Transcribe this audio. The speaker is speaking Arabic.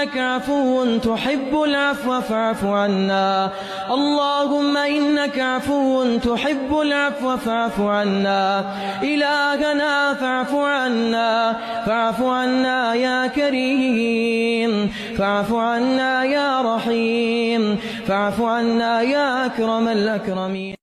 إنك عفو تحب العفو فاعف عنا. اللهم إنك عفو تحب العفو فاعف عنا. إلهنا فاعف عنا، فاعف عنا يا كريم، فاعف عنا يا رحيم، فاعف عنا يا أكرم الأكرمين.